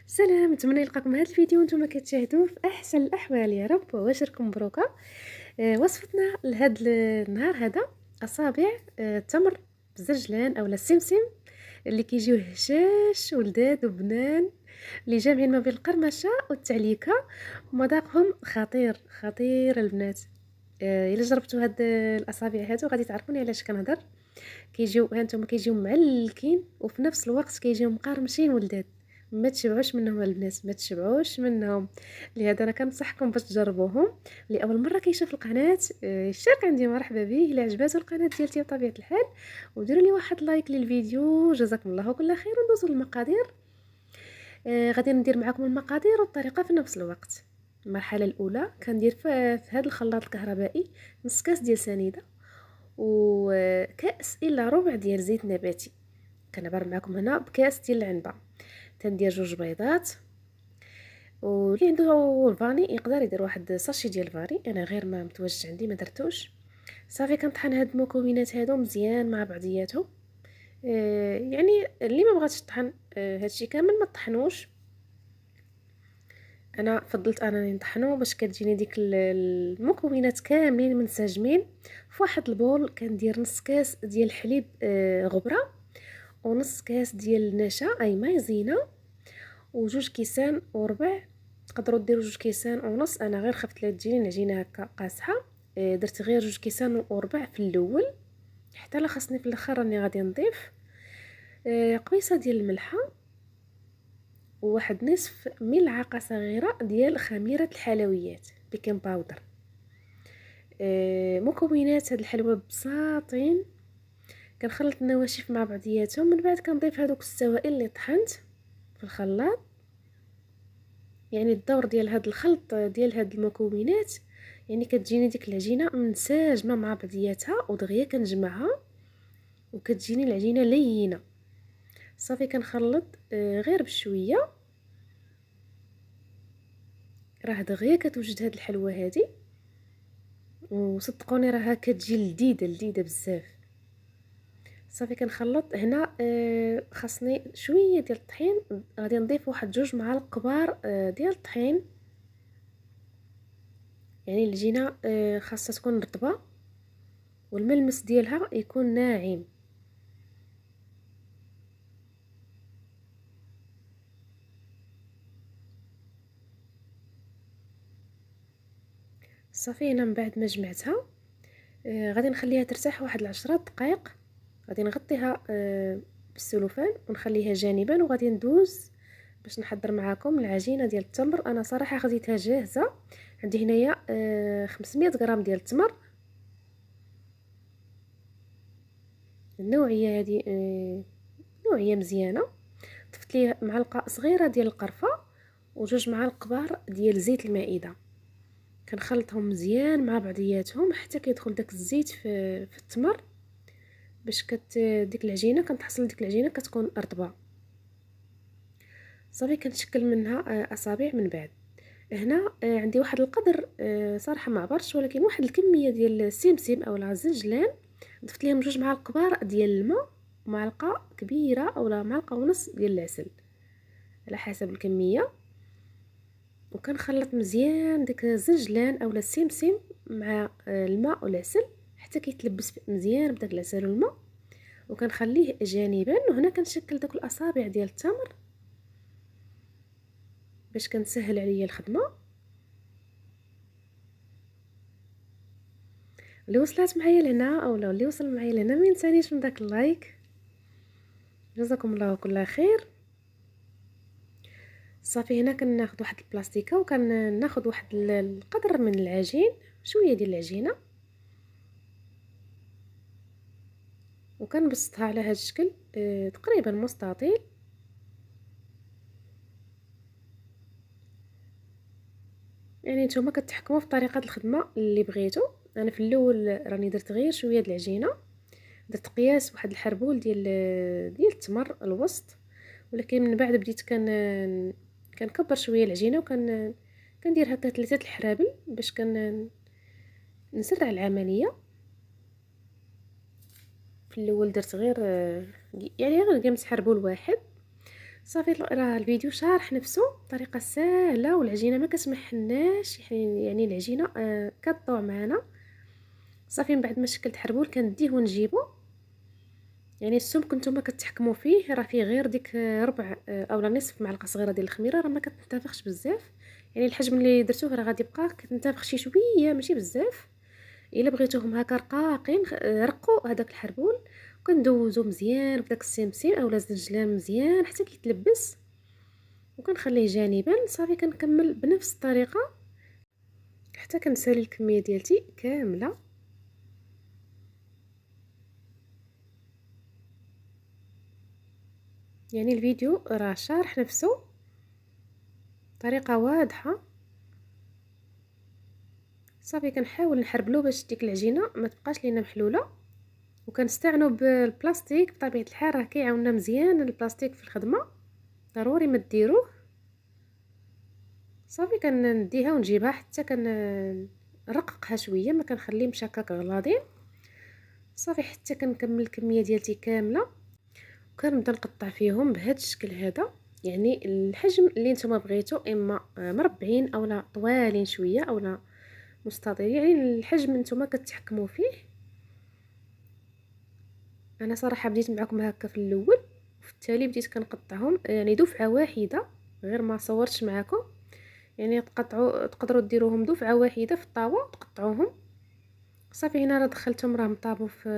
سلام، نتمنى يلقاكم هذا الفيديو وانتم كتشاهدوه في احسن الاحوال يا رب وبشركم مبروكه. وصفتنا لهذا النهار هذا اصابع التمر بالزرجلان اولا السمسم اللي كيجيو هشاش ولداد وبنان اللي جامعين ما بين القرمشه والتعليكه، ومذاقهم خطير خطير البنات. الا جربتوا هاد الاصابع هادو غادي تعرفوني علاش كنهضر. كيجيو هانتوما كيجيو معلكين وفي نفس الوقت كيجيو مقرمشين ولداد، ما تشبعوش منهم البنات، ما تشبعوش منهم. لهذا انا كنصحكم باش تجربوهم. اللي اول مره كيشوف القناه الشارك عندي مرحبا به، الا عجباتو القناه ديالتي بطبيعه الحال وديروا لي واحد لايك للفيديو، جزاكم الله كل خير. وندوزو للمقادير. غادي ندير معكم المقادير والطريقه في نفس الوقت. المرحله الاولى كندير في هذا الخلاط الكهربائي نص كاس ديال سنيده وكاس الا ربع ديال زيت نباتي. كنعبر معكم هنا بكاس ديال العنبه. تندير 2 بيضات، واللي عنده فاني يقدر يدير واحد ساشي ديال الفاني، انا غير ما متواجدش عندي ما درتوش. صافي كنطحن هاد المكونات هادو مزيان مع بعضياتهم. يعني اللي ما بغاتش طحن هادشي كامل ما طحنوش. انا فضلت انني نطحنو باش كتجيني ديك المكونات كاملين منسجمين في واحد البول. كندير نص كاس ديال الحليب غبره، ونص كاس ديال النشا اي مايزينا، وجوج كيسان وربع. تقدروا ديروا 2 كيسان ونص، انا غير خفت لا تجيني العجينه هكا قاصحه. درت غير 2 كيسان وربع في الاول، حتى لا خاصني في الاخر راني غادي نضيف قبيصه ديال الملحه، وواحد نصف ملعقه صغيره ديال خميره الحلويات بيكنج باودر. مكونات هاد الحلوى بساطين. كنخلط النواشف مع بعضياتهم، من بعد كنضيف هذوك السوائل اللي طحنت في الخلاط. يعني الدور ديال هاد الخلط ديال هاد المكونات يعني كتجيني ديك العجينه منسجمه مع بعضياتها ودغيا كنجمعها وكتجيني العجينه لينه. صافي كنخلط غير بشويه، راه دغيا كتوجد هاد الحلوه هادي، وصدقوني راها كتجي لذيذه لذيذه بزاف. صافي كنخلط هنا. خاصني شويه ديال الطحين، غادي نضيف واحد 2 معالق كبار ديال الطحين. يعني العجينه خاصها تكون رطبه والملمس ديالها يكون ناعم. صافي هنا من بعد ما جمعتها غادي نخليها ترتاح واحد 10 دقائق. غادي نغطيها بالسلوفان ونخليها جانبا، وغادي ندوز باش نحضر معاكم العجينه ديال التمر. انا صراحه خديتها جاهزه عندي هنايا 500 غرام ديال التمر. النوعيه هذه نوعيه مزيانه. ضفت ليه معلقه صغيره ديال القرفه وجوج معالق كبار ديال زيت المائده. كنخلطهم مزيان مع بعضياتهم حتى كيدخل داك الزيت في التمر، باش ديك العجينه كنتحصل ديك العجينه كتكون رطبه. صافي كنشكل منها اصابع. من بعد هنا عندي واحد القدر صراحه ما عبرتش، ولكن واحد الكميه ديال السمسم اولا الزنجلان. ضفت ليهم 2 معالق كبار ديال الماء ومعلقه كبيره اولا معلقه ونص ديال العسل على حسب الكميه. وكنخلط مزيان داك الزنجلان اولا السمسم مع الماء والعسل حتى كيتلبس مزيان بداك العسل والماء، وكنخليه جانبا. وهنا كنشكل داك الاصابع ديال التمر باش كنسهل عليا الخدمه. اللي وصلت معايا لهنا اولا اللي وصل معايا لهنا ما ينسانيش من داك اللايك، جزاكم الله كل خير. صافي هنا كناخذ واحد البلاستيكه وكناخذ واحد القدر من العجين، شويه ديال العجينه، وكنبسطها على هذا الشكل تقريبا مستطيل. يعني نتوما كتحكموا في طريقه الخدمه اللي بغيتو. انا في الاول راني درت غير شويه د العجينه، درت قياس واحد الحربول ديال التمر الوسط، ولكن من بعد بديت كنكبر شويه العجينه كندير هكا 3 الحرابل باش نسرع العمليه. في الاول درت غير يعني غير قمت حربول واحد، صافي راه الفيديو شارح نفسه بطريقه سهله، والعجينه ما كتمحناش، يعني العجينه كطوع معنا. صافي من بعد ما شكلت حربول كنديه ونجيبو. يعني السمك نتوما كتحكموا فيه، راه فيه غير ديك ربع اولا نصف معلقه صغيره ديال الخميره، راه ما كتنتفخش بزاف. يعني الحجم اللي درتوه راه غادي يبقى كتنتفخ شي شويه ماشي بزاف. الا بغيتوهم هكا رقاقين رقوا هذاك الحربول، وكندوزو مزيان بداك السمسم اولا الزنجلان مزيان حتى كيتلبس، وكنخليه جانبا. صافي كنكمل بنفس الطريقه حتى كنسالي الكميه ديالتي كامله. يعني الفيديو راه شارح نفسه بطريقه واضحه. صافي كنحاول نحربلو باش ديك العجينه ما تبقاش لينا محلوله، وكنستعنوا بالبلاستيك بطبيعه الحال، راه كيعاوننا مزيان البلاستيك في الخدمه، ضروري ما ديروه. صافي كنديها ونجيبها حتى نرققها شويه، ما كنخليهمش هكاك غلاضين. صافي حتى كنكمل الكميه ديالتي كامله، وكنبدا نقطع فيهم بهذا الشكل هذا. يعني الحجم اللي نتوما بغيتو، اما مربعين اولا طوالين شويه اولا مستطيل، يعني الحجم نتوما كتحكموا فيه. انا صراحه بديت معكم هكا في الاول، وفي التالي بديت كنقطعهم يعني دفعه واحده، غير ما صورتش معكم. يعني تقدروا ديروهم دفعه واحده في الطاوه تقطعوهم. صافي هنا راه دخلتهم راهم طابوا في،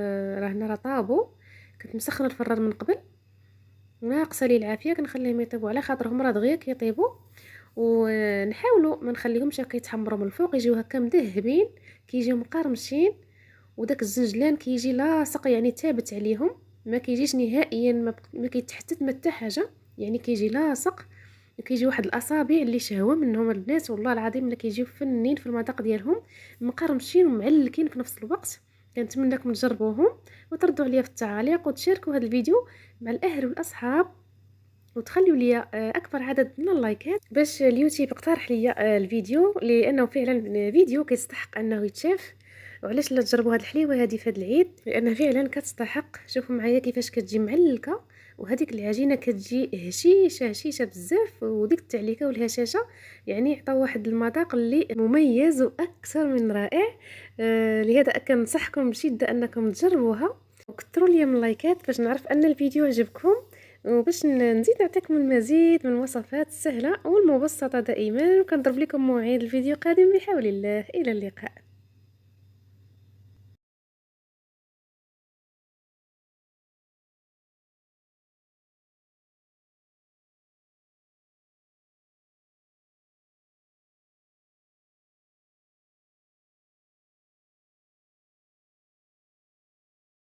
راه هنا راه طابوا. كنت مسخنه الفران من قبل، ناقصه لي العافيه، كنخليهم يطيبوا على خاطرهم راه دغيا كيطيبوا. ونحاولوا ما نخليهمش هكا يتحمروا من الفوق، يجيو هكا مذهبين، كيجيو مقرمشين، وداك الزنجلان كيجي لاصق يعني ثابت عليهم، ما كيجيش نهائيا، ما كيتحتت ما حتى حاجه، يعني كيجي لاصق. وكيجي واحد الاصابع اللي شهوه منهم البنات والله العظيم، اللي كيجيو فنين في المذاق ديالهم، مقرمشين ومعلكين في نفس الوقت. كنتمنىكم تجربوهم وتردوا عليا في التعاليق، وتشاركوا هذا الفيديو مع الاهل والاصحاب، وتخليوا لي اكبر عدد من اللايكات باش اليوتيوب يقترح لي الفيديو، لانه فعلا فيديو كيستحق انه يتشاف. وعلاش لا تجربوا هذه الحليوه هذه في هذا العيد، لان فعلا كتستحق. شوفوا معايا كيفاش كتجي معلكه، وهذيك العجينه كتجي هشيشه بزاف، وديك التعليكه والهشاشه يعني عطاو واحد المذاق اللي مميز واكثر من رائع. لهذا كنصحكم بشده انكم تجربوها، وكثروا لي من اللايكات باش نعرف ان الفيديو عجبكم، وباش نزيد نعطيكم المزيد من الوصفات السهله والمبسطه دائما. وكنضرب لكم موعد الفيديو قادم بحول الله. الى اللقاء.